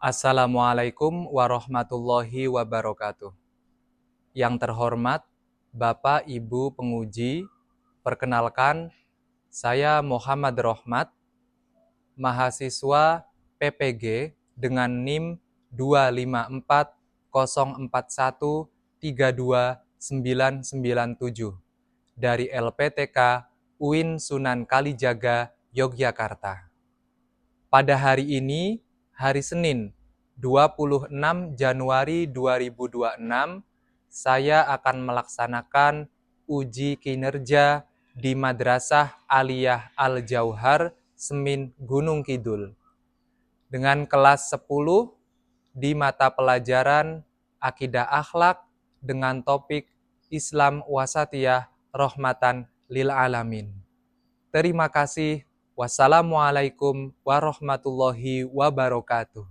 Assalamualaikum warahmatullahi wabarakatuh. Yang terhormat Bapak Ibu penguji, perkenalkan saya Muhammad Rohmat, mahasiswa PPG dengan NIM 25404132997 dari LPTK UIN Sunan Kalijaga, Yogyakarta. Pada hari ini, hari Senin, 26 Januari 2026, saya akan melaksanakan uji kinerja di Madrasah Aliyah Al-Jauhar, Semin, Gunung Kidul. Dengan kelas 10 di mata pelajaran Akidah Akhlak dengan topik Islam Wasatiyah Rahmatan lil Alamin. Terima kasih. Wassalamualaikum warahmatullahi wabarakatuh.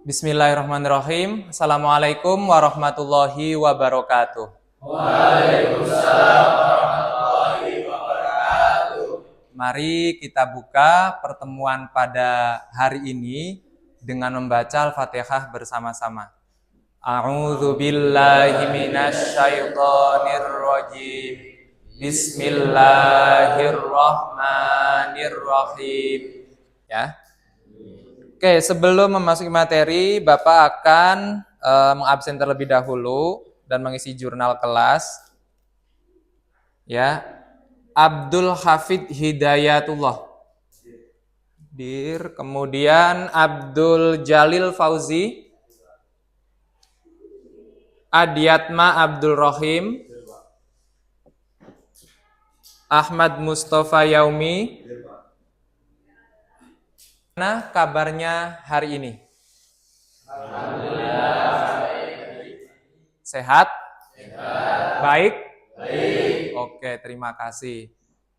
Bismillahirrahmanirrahim. Assalamualaikum warahmatullahi wabarakatuh. Waalaikumsalam warahmatullahi wabarakatuh. Mari kita buka pertemuan pada hari ini dengan membaca Al-Fatihah bersama-sama. A'udzu billahi minasy syaithanir rajim. Bismillahirrahmanirrahim. Ya. Oke, sebelum memasuki materi, Bapak akan mengabsen terlebih dahulu dan mengisi jurnal kelas. Ya. Abdul Hafid Hidayatullah. Kemudian Abdul Jalil Fauzi. Adiatma Abdul Rahim. Ahmad Mustafa Yaumi. Nah, kabarnya hari ini? Alhamdulillah. Sehat? Sehat. Baik? Baik. Oke, terima kasih.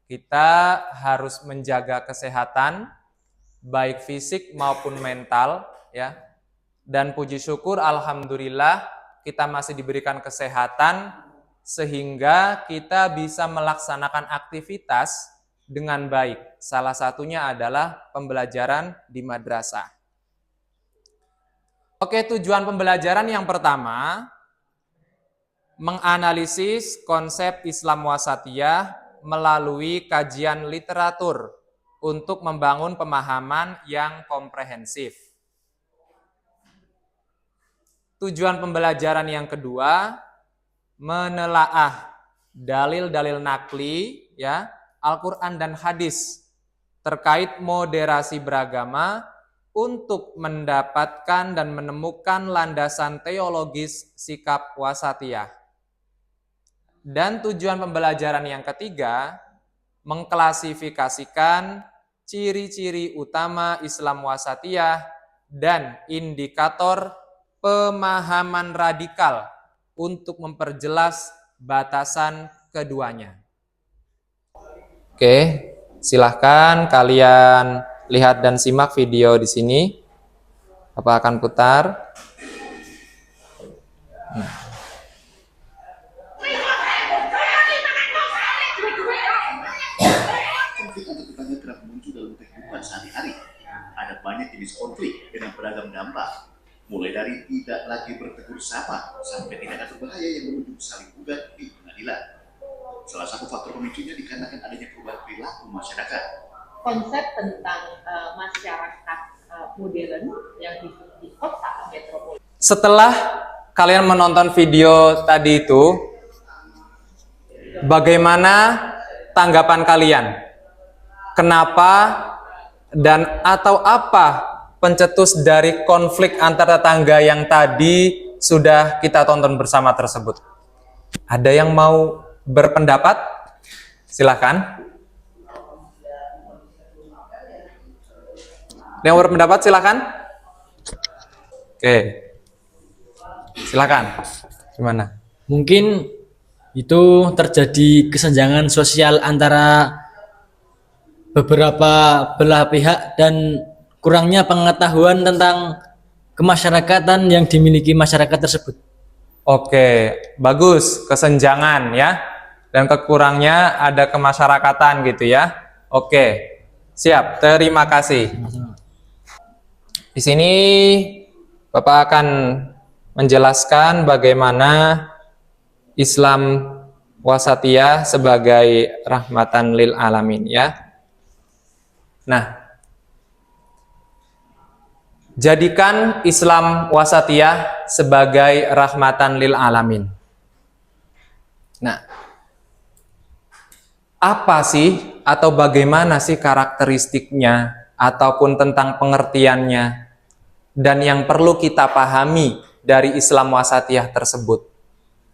Kita harus menjaga kesehatan, baik fisik maupun mental, ya. Dan puji syukur, alhamdulillah, kita masih diberikan kesehatan, sehingga kita bisa melaksanakan aktivitas dengan baik. Salah satunya adalah pembelajaran di madrasah. Oke, tujuan pembelajaran yang pertama, menganalisis konsep Islam Wasatiyah melalui kajian literatur untuk membangun pemahaman yang komprehensif. Tujuan pembelajaran yang kedua, menelaah dalil-dalil nakli, ya, Al-Quran dan hadis terkait moderasi beragama untuk mendapatkan dan menemukan landasan teologis sikap wasatiyah. Dan tujuan pembelajaran yang ketiga, mengklasifikasikan ciri-ciri utama Islam wasatiyah dan indikator pemahaman radikal untuk memperjelas batasan keduanya. Oke, silahkan kalian lihat dan simak video di sini. Bapak akan putar. Konflik-konfliknya kerap muncul dalam kehidupan sehari-hari. Ada banyak jenis konflik dengan beragam dampak. Mulai dari tidak lagi bertegur sapa sampai tindakan berbahaya yang berujung saling gugat di pengadilan. Salah satu faktor pemicunya dikarenakan adanya perubahan perilaku masyarakat. Konsep tentang masyarakat modern yang hidup di kota metropolitan. Setelah kalian menonton video tadi itu, bagaimana tanggapan kalian? Kenapa dan atau apa pencetus dari konflik antar tetangga yang tadi sudah kita tonton bersama tersebut? Ada yang mau berpendapat? Silahkan. Yang berpendapat silahkan. Oke. Silahkan. Gimana? Mungkin itu terjadi kesenjangan sosial antara beberapa belah pihak dan kurangnya pengetahuan tentang kemasyarakatan yang dimiliki masyarakat tersebut. Oke, bagus. Kesenjangan ya. Dan kekurangnya ada kemasyarakatan gitu ya. Oke, siap. Terima kasih. Di sini Bapak akan menjelaskan bagaimana Islam wasatiyah sebagai rahmatan lil alamin ya. Nah, jadikan Islam wasatiyah sebagai rahmatan lil alamin. Nah, apa sih atau bagaimana sih karakteristiknya ataupun tentang pengertiannya dan yang perlu kita pahami dari Islam wasatiyah tersebut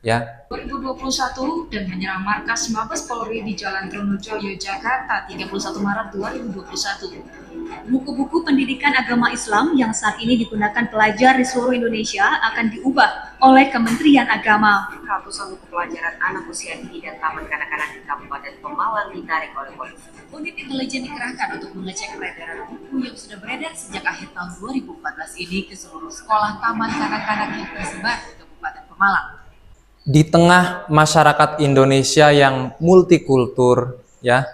ya. 2021 dan menyerang markas Mabes Polri di Jalan Trunojoyo, Jakarta 31 Maret 2021. Buku-buku pendidikan agama Islam yang saat ini digunakan pelajar di seluruh Indonesia akan diubah oleh Kementerian Agama. Ratusan buku pelajaran anak usia dini dan taman kanak-kanak di Kabupaten Pemalang ditarik oleh polisi. Unit intelijen dikerahkan untuk mengecek peredaran buku yang sudah beredar sejak akhir tahun 2014 ini ke seluruh sekolah taman kanak-kanak yang tersebar di Kabupaten Pemalang. Di tengah masyarakat Indonesia yang multikultur ya,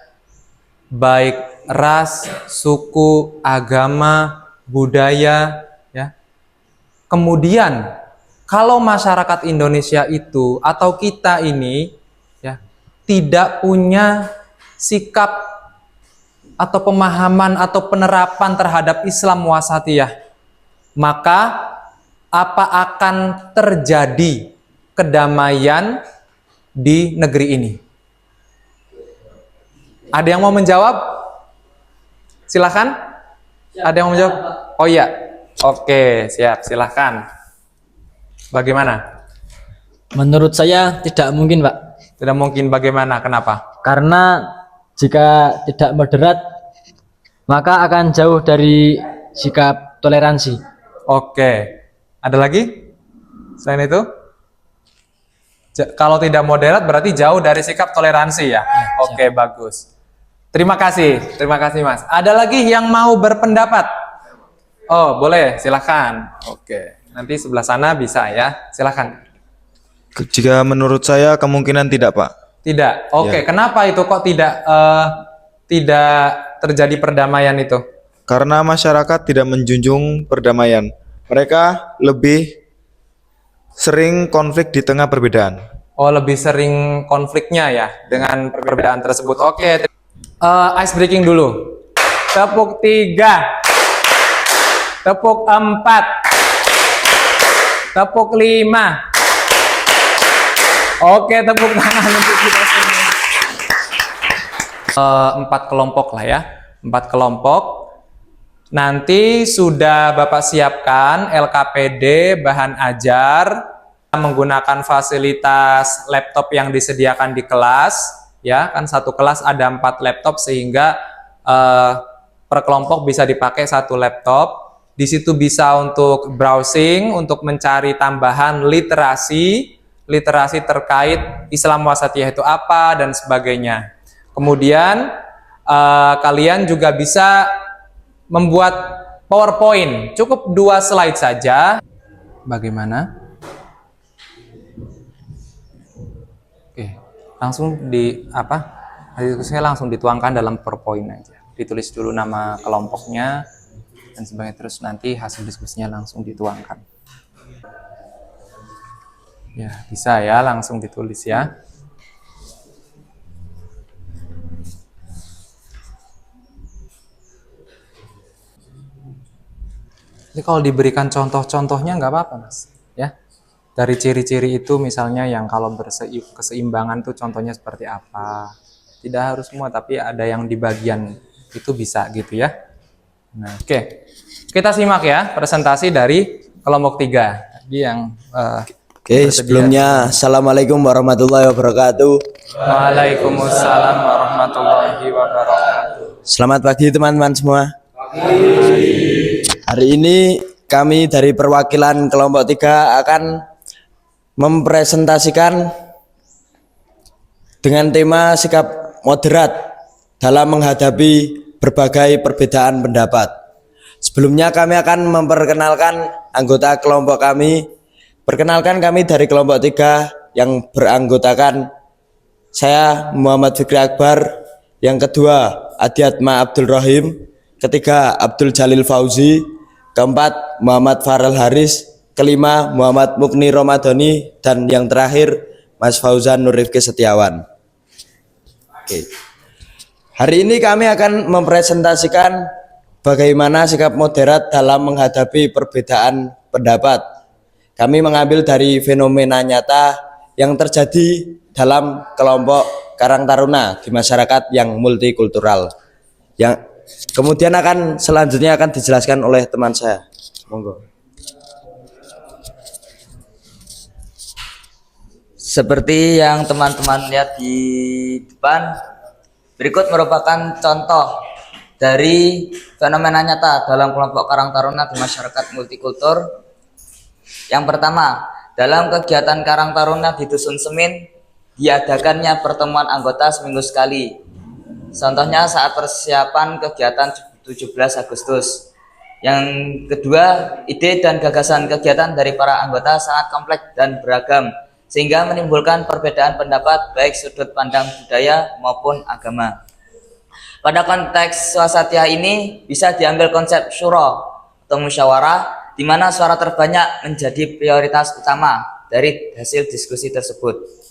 baik ras, suku, agama, budaya ya. Kemudian kalau masyarakat Indonesia itu atau kita ini ya tidak punya sikap atau pemahaman atau penerapan terhadap Islam wasatiyah, maka apa akan terjadi kedamaian di negeri ini? Ada yang mau menjawab? Silahkan. Ada yang mau menjawab? Oh iya. Oke, siap. Silahkan. Bagaimana? Menurut saya tidak mungkin, Pak. Tidak mungkin. Bagaimana? Kenapa? Karena jika tidak moderat, maka akan jauh dari sikap toleransi. Oke. Ada lagi? Selain itu? Kalau tidak moderat berarti jauh dari sikap toleransi ya? Oke, bagus. Terima kasih Mas. Ada lagi yang mau berpendapat? Oh, boleh, silahkan. Oke, nanti sebelah sana bisa ya, silahkan. Jika menurut saya kemungkinan tidak, Pak. Tidak. Oke, Ya. Kenapa itu kok tidak terjadi perdamaian itu? Karena masyarakat tidak menjunjung perdamaian. Mereka lebih sering konflik di tengah perbedaan. Oh, lebih sering konfliknya ya dengan perbedaan tersebut. Oke. Ice breaking dulu. Tepuk 3. Tepuk 4. Tepuk 5. Oke, tepuk tangan untuk kita semua. 4 kelompok lah ya. 4 kelompok. Nanti sudah Bapak siapkan LKPD, bahan ajar, menggunakan fasilitas laptop yang disediakan di kelas, ya kan satu kelas ada 4 laptop sehingga per kelompok bisa dipakai 1 laptop. Di situ bisa untuk browsing, untuk mencari tambahan literasi terkait Islam wasatiyah itu apa dan sebagainya. Kemudian kalian juga bisa membuat PowerPoint, cukup 2 slide saja. Bagaimana? Oke, langsung diskusinya langsung dituangkan dalam PowerPoint aja. Ditulis dulu nama kelompoknya dan sebagainya, terus nanti hasil diskusinya langsung dituangkan. Ya, bisa ya, langsung ditulis ya. Jadi kalau diberikan contoh-contohnya nggak apa-apa, Mas. Ya, dari ciri-ciri itu misalnya yang kalau keseimbangan tuh contohnya seperti apa. Tidak harus semua, tapi ada yang di bagian itu bisa gitu ya. Nah, oke. Kita simak ya presentasi dari kelompok 3. Yang Oke, sebelumnya Assalamualaikum warahmatullahi wabarakatuh. Waalaikumsalam warahmatullahi wabarakatuh. Selamat pagi teman-teman semua. Hari ini kami dari perwakilan kelompok 3 akan mempresentasikan dengan tema sikap moderat dalam menghadapi berbagai perbedaan pendapat. Sebelumnya kami akan memperkenalkan anggota kelompok kami. Perkenalkan, kami dari kelompok 3 yang beranggotakan saya Muhammad Fikri Akbar, yang kedua Adiatma Abdul Rahim, ketiga Abdul Jalil Fauzi, keempat Muhammad Farel Haris, kelima Muhammad Mukni Romadhoni, dan yang terakhir Mas Fauzan Nur Rifki Setiawan. Oke. Hari ini kami akan mempresentasikan bagaimana sikap moderat dalam menghadapi perbedaan pendapat. Kami mengambil dari fenomena nyata yang terjadi dalam kelompok Karang Taruna di masyarakat yang multikultural. Yang kemudian selanjutnya akan dijelaskan oleh teman saya. Monggo. Seperti yang teman-teman lihat di depan, berikut merupakan contoh dari fenomena nyata dalam kelompok Karang Taruna di masyarakat multikultur. Yang pertama, dalam kegiatan Karang Taruna di Dusun Semin, diadakannya pertemuan anggota seminggu sekali. Contohnya saat persiapan kegiatan 17 Agustus. Yang kedua, ide dan gagasan kegiatan dari para anggota sangat kompleks dan beragam, sehingga menimbulkan perbedaan pendapat baik sudut pandang budaya maupun agama. Pada konteks swasatiyah ini bisa diambil konsep syuro atau musyawarah, di mana suara terbanyak menjadi prioritas utama dari hasil diskusi tersebut.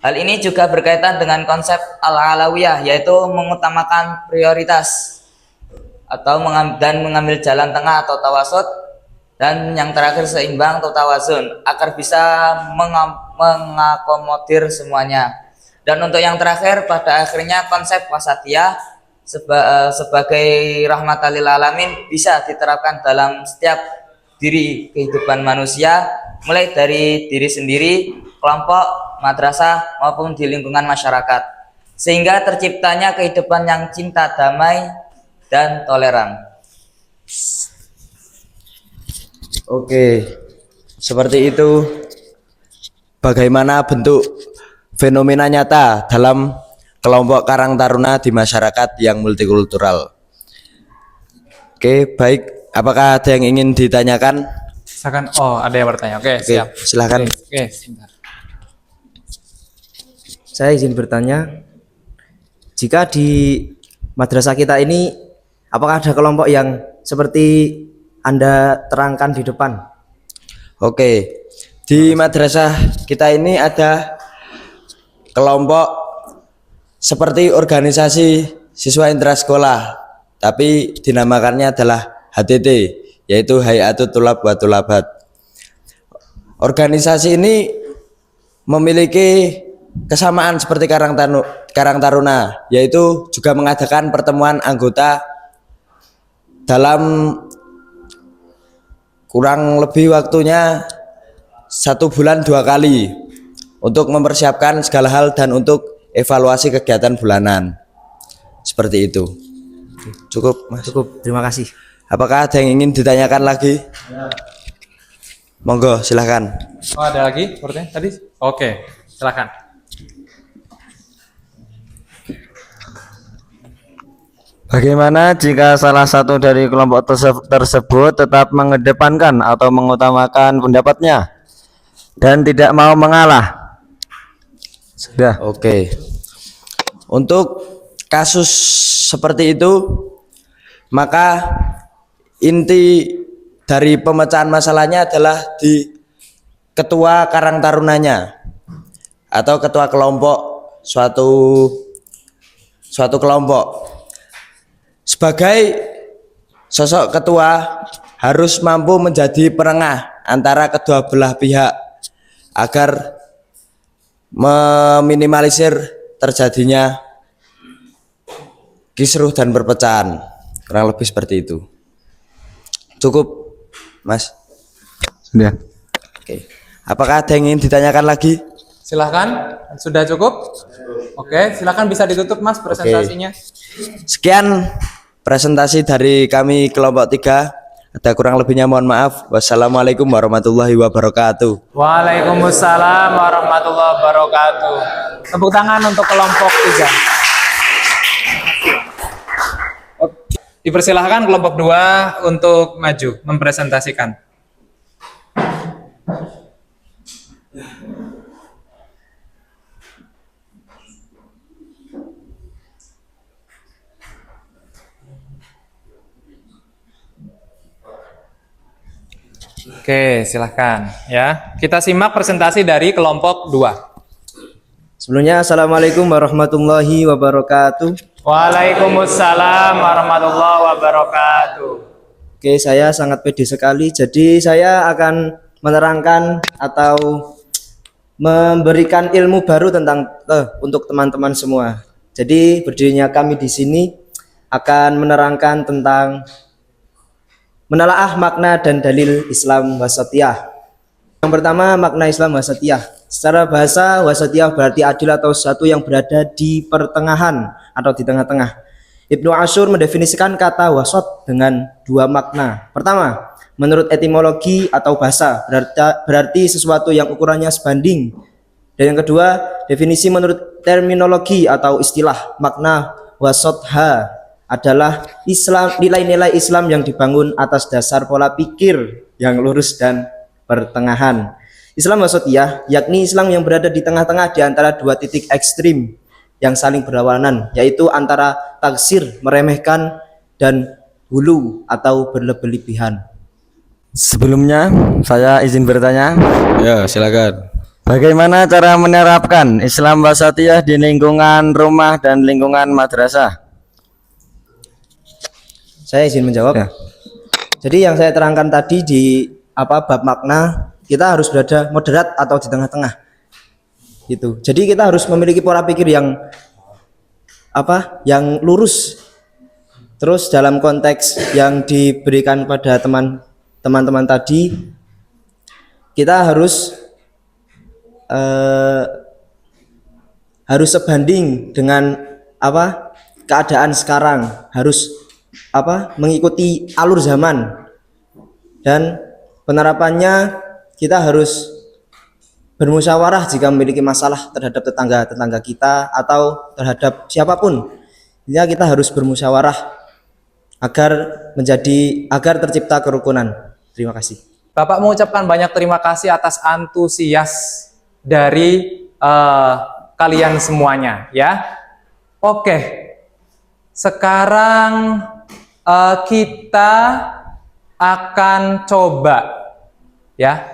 Hal ini juga berkaitan dengan konsep al-alawiyah, yaitu mengutamakan prioritas atau mengambil jalan tengah atau tawasud, dan yang terakhir seimbang atau tawazun, agar bisa mengakomodir semuanya. Dan untuk yang terakhir, pada akhirnya konsep wasatiyah sebagai rahmatan lil alamin bisa diterapkan dalam setiap diri kehidupan manusia, mulai dari diri sendiri, kelompok, madrasah maupun di lingkungan masyarakat, sehingga terciptanya kehidupan yang cinta, damai, dan toleran. Oke, seperti itu bagaimana bentuk fenomena nyata dalam kelompok Karang Taruna di masyarakat yang multikultural. Oke, baik. Apakah ada yang ingin ditanyakan? Silakan. Oh, ada yang bertanya. Oke, Oke, siap. silakan. Oke, sebentar. Saya izin bertanya, jika di madrasah kita ini, apakah ada kelompok yang seperti Anda terangkan di depan? Oke, di madrasah kita ini ada kelompok seperti organisasi siswa intrasekolah, tapi dinamakannya adalah HTT, yaitu Hayatul Tulab wa Tulabat. Organisasi ini memiliki kesamaan seperti Karang Taruna, yaitu juga mengadakan pertemuan anggota dalam kurang lebih waktunya 1 bulan 2 kali untuk mempersiapkan segala hal dan untuk evaluasi kegiatan bulanan. Seperti itu. Cukup, Mas. Cukup, terima kasih. Apakah ada yang ingin ditanyakan lagi? Monggo, silahkan. Oh, ada lagi sepertinya tadi? Oke, silakan. Bagaimana jika salah satu dari kelompok tersebut tetap mengedepankan atau mengutamakan pendapatnya dan tidak mau mengalah? Sudah. Oke. Untuk kasus seperti itu, maka inti dari pemecahan masalahnya adalah di ketua Karang Tarunanya atau ketua kelompok suatu kelompok. Sebagai sosok ketua harus mampu menjadi penengah antara kedua belah pihak agar meminimalisir terjadinya kisruh dan perpecahan. Kurang lebih seperti itu. Cukup, Mas. Sudah. Oke. Apakah ada yang ingin ditanyakan lagi? Silahkan, sudah cukup? Oke, silahkan bisa ditutup, Mas, presentasinya. Sekian presentasi dari kami kelompok 3. Ada kurang lebihnya mohon maaf. Wassalamualaikum warahmatullahi wabarakatuh. Waalaikumsalam warahmatullahi wabarakatuh. Tepuk tangan untuk kelompok 3. Dipersilahkan kelompok 2 untuk maju mempresentasikan. Oke, silahkan ya. Kita simak presentasi dari kelompok 2. Sebelumnya, Assalamualaikum warahmatullahi wabarakatuh. Waalaikumsalam warahmatullahi wabarakatuh. Oke, saya sangat pede sekali. Jadi saya akan menerangkan atau memberikan ilmu baru tentang untuk teman-teman semua. Jadi berdirinya kami di sini akan menerangkan tentang menelaah makna dan dalil Islam wasatiyah. Yang pertama, makna Islam wasatiyah. Secara bahasa, wasatiyah berarti adil atau sesuatu yang berada di pertengahan atau di tengah-tengah. Ibnu Ashur mendefinisikan kata wasat dengan 2 makna. Pertama, menurut etimologi atau bahasa, berarti sesuatu yang ukurannya sebanding. Dan yang kedua, definisi menurut terminologi atau istilah, makna wasatha adalah Islam, nilai-nilai Islam yang dibangun atas dasar pola pikir yang lurus dan pertengahan. Islam wasatiyah yakni Islam yang berada di tengah-tengah di antara 2 titik ekstrim yang saling berlawanan, yaitu antara taksir, meremehkan, dan hulu atau berlebihan. Sebelumnya saya izin bertanya. Ya, silakan. Bagaimana cara menerapkan Islam wasatiyah di lingkungan rumah dan lingkungan madrasah? Saya izin menjawab. Ya. Jadi yang saya terangkan tadi di bab makna, kita harus berada moderat atau di tengah-tengah. Gitu. Jadi kita harus memiliki pola pikir yang yang lurus. Terus dalam konteks yang diberikan pada teman-teman tadi, kita harus sebanding dengan keadaan sekarang, harus mengikuti alur zaman, dan penerapannya kita harus bermusyawarah jika memiliki masalah terhadap tetangga kita atau terhadap siapapun. Ya, kita harus bermusyawarah agar tercipta kerukunan. Terima kasih. Bapak mengucapkan banyak terima kasih atas antusias dari kalian semuanya ya. Oke. Sekarang kita akan coba ya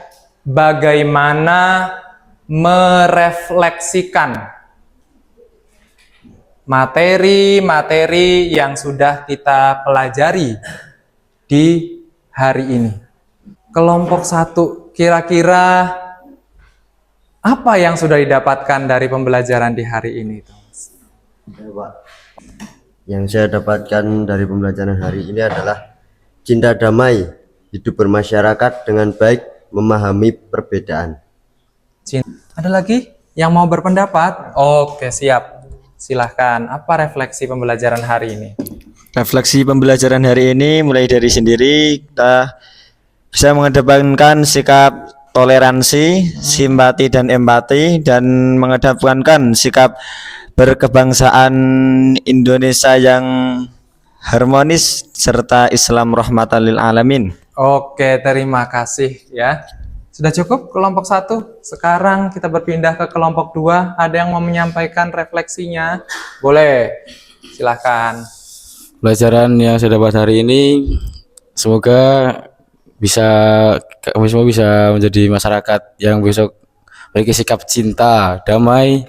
bagaimana merefleksikan materi-materi yang sudah kita pelajari di hari ini. Kelompok 1, kira-kira apa yang sudah didapatkan dari pembelajaran di hari ini, Thomas? Ya, Pak. Yang saya dapatkan dari pembelajaran hari ini adalah cinta damai, hidup bermasyarakat dengan baik, memahami perbedaan. Ada lagi yang mau berpendapat? Oke, siap. Silahkan. Apa refleksi pembelajaran hari ini? Refleksi pembelajaran hari ini mulai dari sendiri kita bisa mengedepankan sikap toleransi, simpati dan empati, dan mengedepankan sikap berkebangsaan Indonesia yang harmonis serta Islam rahmatan lil alamin. Oke, terima kasih ya. Sudah cukup kelompok 1. Sekarang kita berpindah ke kelompok 2. Ada yang mau menyampaikan refleksinya? Boleh. Silahkan. Pelajaran yang saya dapat hari ini semoga kami semua bisa menjadi masyarakat yang besok memiliki sikap cinta, damai,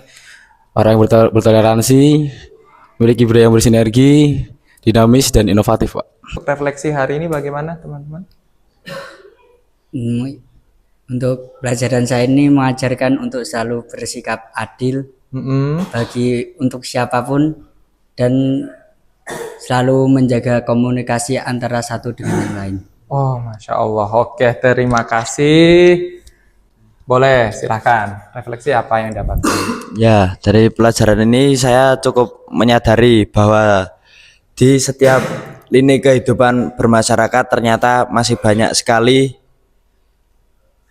orang yang bertoleransi, memiliki budaya yang bersinergi, dinamis dan inovatif, Pak. Refleksi hari ini bagaimana, teman-teman? Untuk pelajaran saya ini mengajarkan untuk selalu bersikap adil untuk siapapun dan selalu menjaga komunikasi antara satu dengan yang lain. Oh, Masya Allah. Oke, terima kasih. Boleh, silahkan. Refleksi apa yang dapat? Ya, dari pelajaran ini saya cukup menyadari bahwa di setiap lini kehidupan bermasyarakat ternyata masih banyak sekali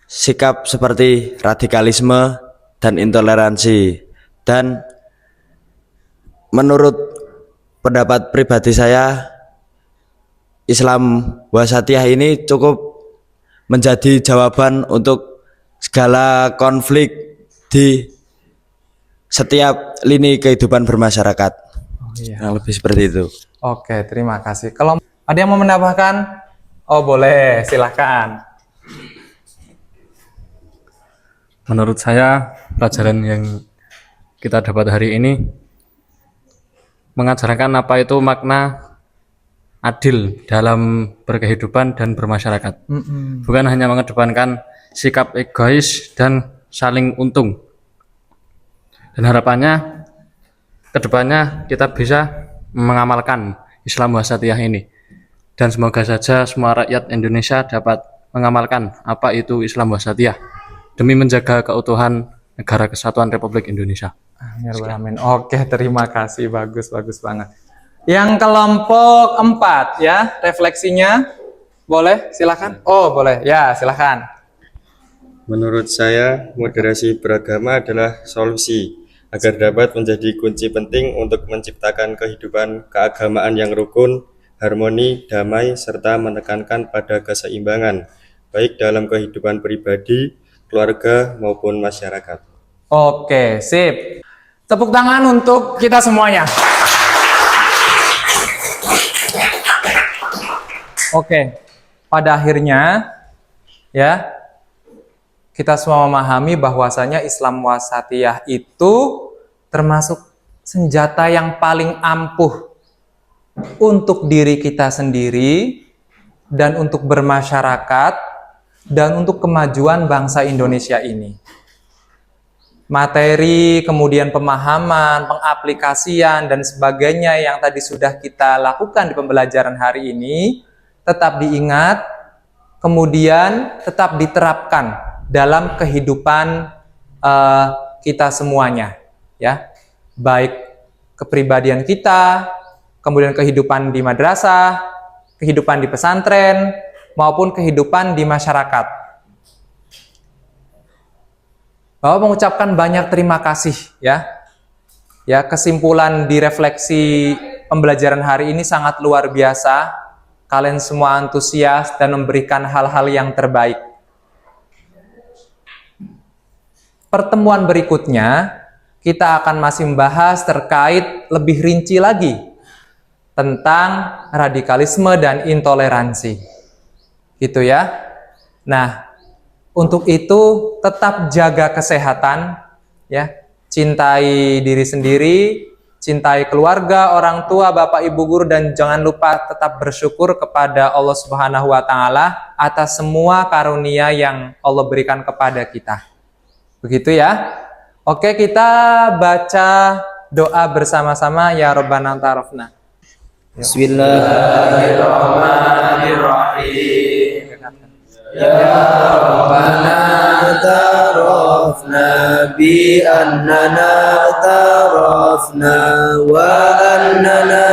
sikap seperti radikalisme dan intoleransi. Dan menurut pendapat pribadi saya, Islam wasatiyah ini cukup menjadi jawaban untuk segala konflik di setiap lini kehidupan bermasyarakat. Yang lebih seperti itu. Oke, terima kasih. Kalau ada yang mau menambahkan? Oh, boleh, silahkan. Menurut saya, pelajaran yang kita dapat hari ini mengajarkan apa itu makna adil dalam berkehidupan dan bermasyarakat. Bukan hanya mengedepankan sikap egois dan saling untung. Dan harapannya kedepannya kita bisa mengamalkan Islam wasatiyah ini. Dan semoga saja semua rakyat Indonesia dapat mengamalkan apa itu Islam wasatiyah demi menjaga keutuhan Negara Kesatuan Republik Indonesia. Amin. Oke, terima kasih. Bagus banget. Yang kelompok 4 ya, refleksinya boleh, silakan. Oh, boleh. Ya, silakan. Menurut saya, moderasi beragama adalah solusi agar dapat menjadi kunci penting untuk menciptakan kehidupan keagamaan yang rukun, harmoni, damai, serta menekankan pada keseimbangan, baik dalam kehidupan pribadi, keluarga, maupun masyarakat. Oke, sip. Tepuk tangan untuk kita semuanya. Oke, pada akhirnya ya kita semua memahami bahwasanya Islam wasatiyah itu termasuk senjata yang paling ampuh untuk diri kita sendiri dan untuk bermasyarakat dan untuk kemajuan bangsa Indonesia ini. Materi, kemudian pemahaman, pengaplikasian, dan sebagainya yang tadi sudah kita lakukan di pembelajaran hari ini tetap diingat, kemudian tetap diterapkan dalam kehidupan kita semuanya, ya, baik kepribadian kita, kemudian kehidupan di madrasah, kehidupan di pesantren, maupun kehidupan di masyarakat. Bapak mengucapkan banyak terima kasih ya. Ya, kesimpulan di refleksi pembelajaran hari ini sangat luar biasa. Kalian semua antusias dan memberikan hal-hal yang terbaik. Pertemuan berikutnya kita akan masih membahas terkait lebih rinci lagi tentang radikalisme dan intoleransi. Gitu ya. Nah, untuk itu tetap jaga kesehatan ya, cintai diri sendiri, cintai keluarga, orang tua, bapak, ibu guru, dan jangan lupa tetap bersyukur kepada Allah Subhanahu wa taala atas semua karunia yang Allah berikan kepada kita. Begitu ya. Oke, kita baca doa bersama-sama ya Rabbana tarafna. Bismillahirrahmanirrahim. Ya Rabbana tarafna bi annana tarafna wa annana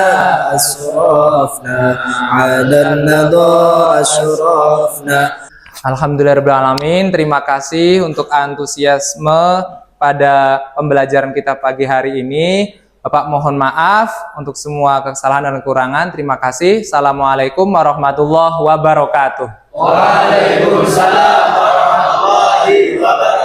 asrafna ala nadha asrafna. Alhamdulillahirrahmanirrahim. Terima kasih untuk antusiasme pada pembelajaran kita pagi hari ini. Bapak mohon maaf untuk semua kesalahan dan kekurangan. Terima kasih. Assalamualaikum warahmatullahi wabarakatuh. Waalaikumsalam warahmatullahi wabarakatuh.